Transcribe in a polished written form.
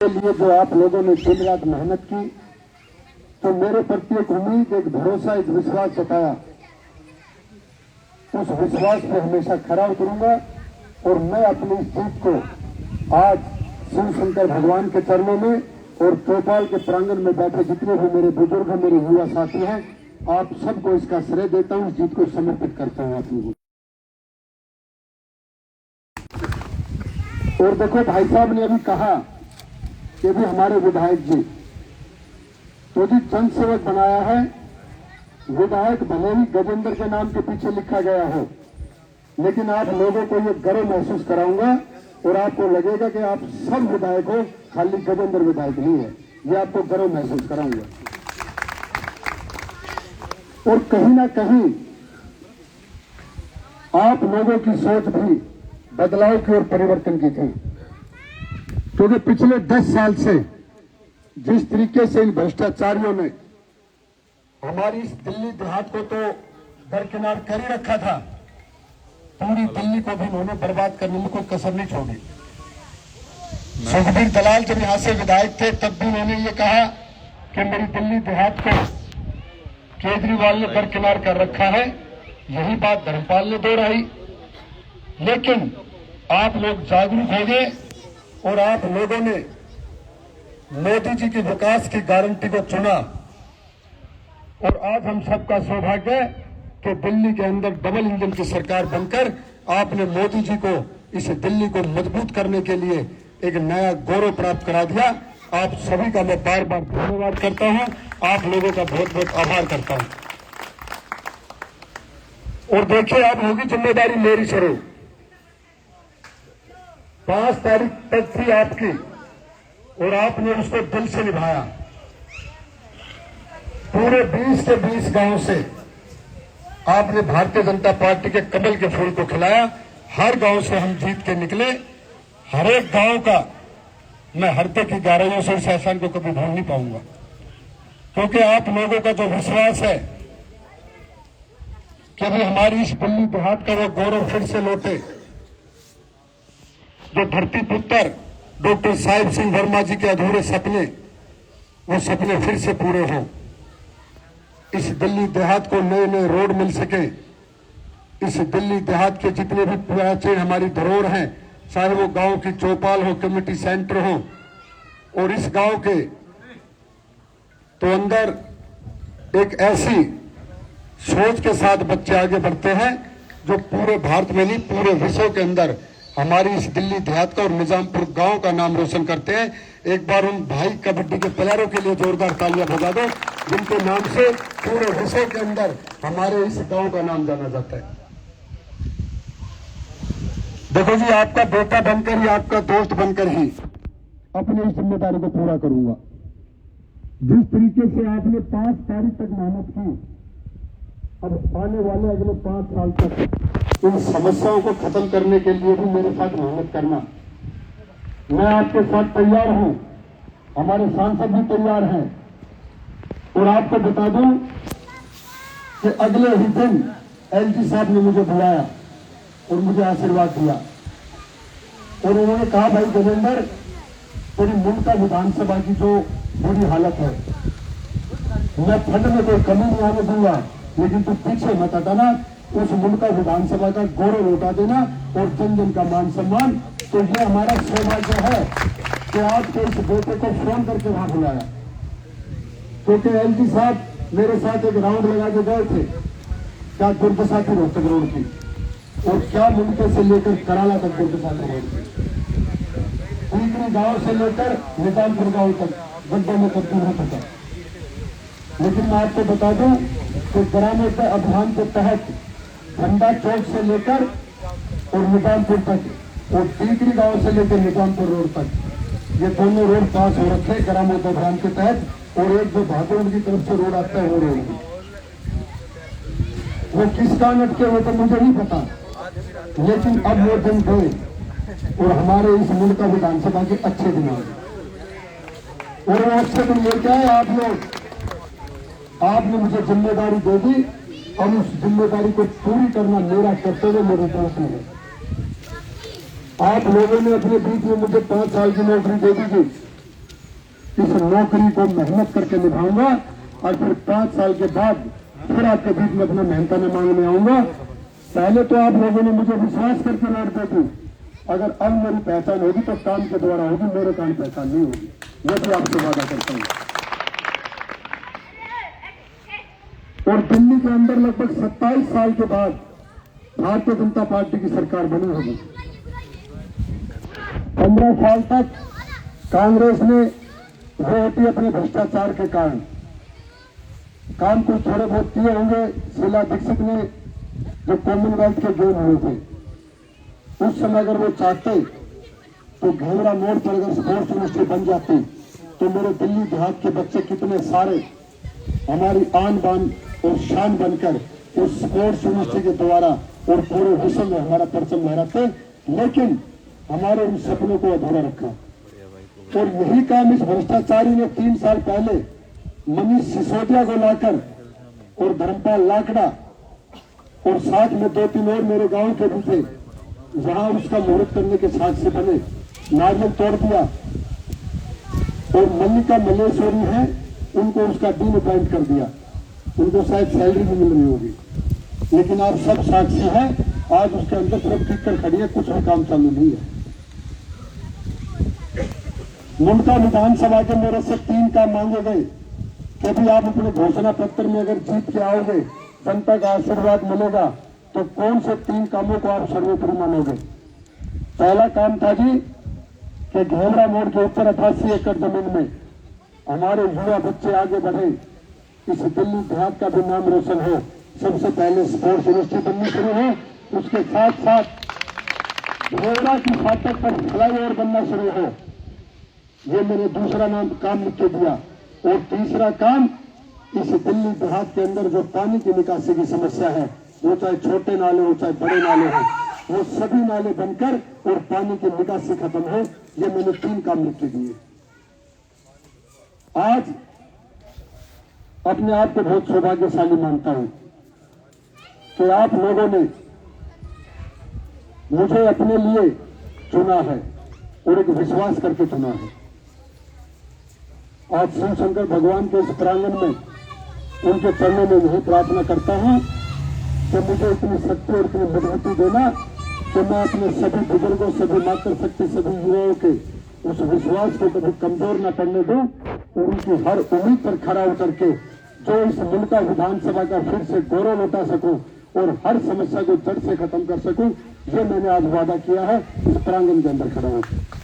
के लिए जो आप लोगों ने दिन रात मेहनत की, तो मेरे प्रति एक उम्मीद, एक भरोसा, एक विश्वास जताया, उस विश्वास पे हमेशा खरा उतरूंगा और मैं अपनी इस जीत को आज शिव शंकर भगवान के चरणों में और चौपाल के प्रांगण में बैठे जितने भी मेरे बुजुर्ग हैं, मेरे युवा साथी हैं, आप सबको इसका श्रेय देता हूं, इस जीत को समर्पित करता हूं आप लोगों को। और देखो, भाई साहब ने अभी कहा कि भी हमारे विधायक जी तो जी जनसेवक बनाया है। विधायक भले ही गजेंद्र के नाम के पीछे लिखा गया हो, लेकिन आप लोगों को ये गर्व महसूस कराऊंगा और आपको लगेगा कि आप सब विधायक हो, खाली गजेंद्र विधायक नहीं है। ये आपको गर्व महसूस कराऊंगा। और कहीं ना कहीं आप लोगों की सोच भी बदलाव की और परिवर्तन की थी, क्योंकि पिछले 10 साल से जिस तरीके से इन भ्रष्टाचारियों ने हमारी इस दिल्ली देहात को तो दरकिनार कर ही रखा था, पूरी दिल्ली को भी उन्होंने बर्बाद करने में कोई कसर नहीं छोड़ी। सुखबीर दलाल जब यहां से विधायक थे तब भी उन्होंने ये कहा कि मेरी दिल्ली देहात को केजरीवाल ने दरकिनार कर रखा है। यही बात धर्मपाल ने दोहराई। लेकिन आप लोग जागरूक हो गए और आप लोगों ने मोदी जी की विकास की गारंटी को चुना। और आज हम सबका सौभाग्य है कि दिल्ली के अंदर डबल इंजन की सरकार बनकर आपने मोदी जी को, इस दिल्ली को मजबूत करने के लिए एक नया गौरव प्राप्त करा दिया। आप सभी का मैं बार बार धन्यवाद करता हूं, आप लोगों का बहुत बहुत आभार करता हूं। और देखिए, अब होगी जिम्मेदारी मेरी शुरू। 5 तारीख तक थी आपकी और आपने उसको दिल से निभाया। पूरे 20 के 20 गांव से आपने भारतीय जनता पार्टी के कमल के फूल को खिलाया। हर गांव से हम जीत के निकले। हर एक गांव का मैं हृदय की गहराइयों से इस एहसान को कभी भूल नहीं पाऊंगा, क्योंकि आप लोगों का जो विश्वास है कि अभी हमारी इस दिल्ली देहात का वो गौरव फिर से लौटे, जो धरती पुत्र डॉक्टर साहिब सिंह वर्मा जी के अधूरे सपने, वो सपने फिर से पूरे हों। इस दिल्ली देहात को नए नए रोड मिल सके। इस दिल्ली देहात के जितने भी प्राचीन हमारी धरोहर हैं, चाहे वो गांव की चौपाल हो, कम्युनिटी सेंटर हो, और इस गांव के तो अंदर एक ऐसी सोच के साथ बच्चे आगे बढ़ते हैं जो पूरे भारत में नहीं, पूरे विश्व के अंदर हमारी इस दिल्ली देहात का और निजामपुर गांव का नाम रोशन करते हैं। एक बार उन भाई कबड्डी के प्लेयरों के लिए जोरदार तालियां बजा दो, जिनके नाम से पूरे विश्व के अंदर हमारे इस गांव का नाम जाना जाता है। देखो जी, आपका बेटा बनकर ही, आपका दोस्त बनकर ही अपनी इस जिम्मेदारी को पूरा करूंगा। जिस तरीके से आपने 5 तारीख तक मेहनत की, अब आने वाले अगले 5 साल तक इन समस्याओं को खत्म करने के लिए भी मेरे साथ मेहनत करना। मैं आपके साथ तैयार हूं, हमारे सांसद भी तैयार हैं। और आपको बता दूं कि अगले ही दिन एलजी साहब ने मुझे बुलाया और मुझे आशीर्वाद दिया और उन्होंने कहा, भाई गजेंद्र, तेरी मुल्का विधानसभा की जो बुरी हालत है, मैं फंड में कोई कमी नहीं आने दूंगा, लेकिन तू पीछे मत हटाना, उस मुल्का विधानसभा का गौरव लौटा देना और जन जन का मान सम्मान। तो ये हमारा सौभाग्य है कि आपके इस बेटे को फोन करके वहां बुलाया, क्योंकि एलजी साहब मेरे साथ एक राउंड लगा के गए थे, क्या दुर्दशा थी रोहतक रोड की, और क्या मुल्के से लेकर कराला तक दुर्दशा रोड की, टीकरी गांव से लेकर निजामपुर गांव तक गड्ढों में तब्दील हो सका। लेकिन मैं आपको बता दूं कि ग्रामोदय अभियान के तहत झंडा चौक से लेकर और निजामपुर तक और टीकरी गांव से लेकर निजामपुर रोड तक, ये दोनों रोड पास हो रखे ग्रामोदय अभियान के तहत। और एक जो भागोड़ की तरफ से रोड आता है वो रोड भी, वो किस कारण अटके हुए तो मुझे नहीं पता, लेकिन अब वो दिन गए और हमारे इस मुल्क का विधानसभा के अच्छे दिन आ गए। और वो अच्छे दिन लेके आए आप लोग। आपने मुझे जिम्मेदारी दे दी और उस जिम्मेदारी को पूरी करना मेरा कर्तव्य, मेरे दोस्त है। आप लोगों ने अपने बीच में मुझे 5 साल की नौकरी दे दी थी, इस नौकरी को मेहनत करके निभाऊंगा और फिर 5 साल के बाद फिर आपके बीच में अपना मेहनताना मांगने आऊंगा। पहले तो आप लोगों ने मुझे विश्वास करके वोट दी थी, अगर अब मेरी पहचान होगी तो काम के द्वारा होगी, मेरे काम पहचान नहीं होगी। यह भी आपसे वादा करता हूं। और दिल्ली के अंदर लगभग 27 साल के बाद भारतीय जनता पार्टी की सरकार बनी होगी। 15 साल तक कांग्रेस ने वोटी अपने भ्रष्टाचार के कारण काम कुछ थोड़े बहुत किए होंगे। शीला दीक्षित ने जो कॉमनवेल्थ के गेम हुए थे उस समय अगर वो चाहते तो घेवरा मोड़ पर अगर स्पोर्ट्स यूनिवर्सिटी बन जाती तो मेरे दिल्ली देहात के बच्चे कितने सारे हमारी आन बान और शान बनकर उस स्पोर्ट्स यूनिवर्सिटी के द्वारा और पूरे विश्व में हमारा परचम लहराते। लेकिन हमारे उन सपनों को अधूरा रखा और यही काम इस भ्रष्टाचारी ने 3 साल पहले मनीष सिसोदिया को लाकर और धर्मपाल लाकड़ा और साथ में 2-3 और मेरे गांव के भी थे, जहां उसका मुहूर्त करने के साक्ष्य बने, नारियल तोड़ दिया। और मल्लिका मल्लेश्वरी है, उनको उसका डीन अपॉइंट कर दिया, उनको शायद सैलरी भी मिल रही होगी, लेकिन आप सब साक्षी हैं। आज उसके अंदर सिर्फ टिककर खड़ी है, कुछ भी काम चालू नहीं है। मुंडका विधानसभा के मेरे से 3 काम मांगे गए कि अभी आप अपने घोषणा पत्र में अगर जीत के आओगे, जनता का आशीर्वाद मिलेगा, तो कौन से 3 कामों को आप सर्वोपरि मानोगे। पहला काम था जी कि घेवरा मोड़ के ऊपर 88 एकड़ जमीन में हमारे युवा बच्चे आगे बढ़े, इस दिल्ली देहात का भी नाम रोशन हो। सबसे पहले स्पोर्ट्स यूनिवर्सिटी बननी शुरू हो, उसके साथ साथ घेवरा की फाटक पर फ्लाईओवर बनना शुरू हो। ये मैंने दूसरा काम लिख के दिया। और तीसरा काम, इस दिल्ली देहात के अंदर जो पानी की निकासी की समस्या है, वो चाहे छोटे नाले हो चाहे बड़े नाले हो, वो सभी नाले बनकर और पानी की निकासी खत्म हो। ये मैंने 3 काम लिख के दिए। आज अपने आप को बहुत सौभाग्यशाली मानता हूं कि आप लोगों ने मुझे अपने लिए चुना है और एक विश्वास करके चुना है। आज शिव शंकर भगवान के इस प्रांगण में उनके चरणों में यही प्रार्थना करता हूं कि मुझे इतनी शक्ति और इतनी मजबूती देना कि मैं अपने सभी बुजुर्गों, सभी मातृशक्ति, सभी युवाओं के उस विश्वास को कभी कमजोर न पड़ने दूं और उनकी हर उम्मीद पर खरा उतर के जो इस मुल्का विधानसभा का फिर से गौरव लौटा सकूं और हर समस्या को जड़ से खत्म कर सकूं। ये मैंने आज वादा किया है इस प्रांगण के अंदर खड़ा होकर।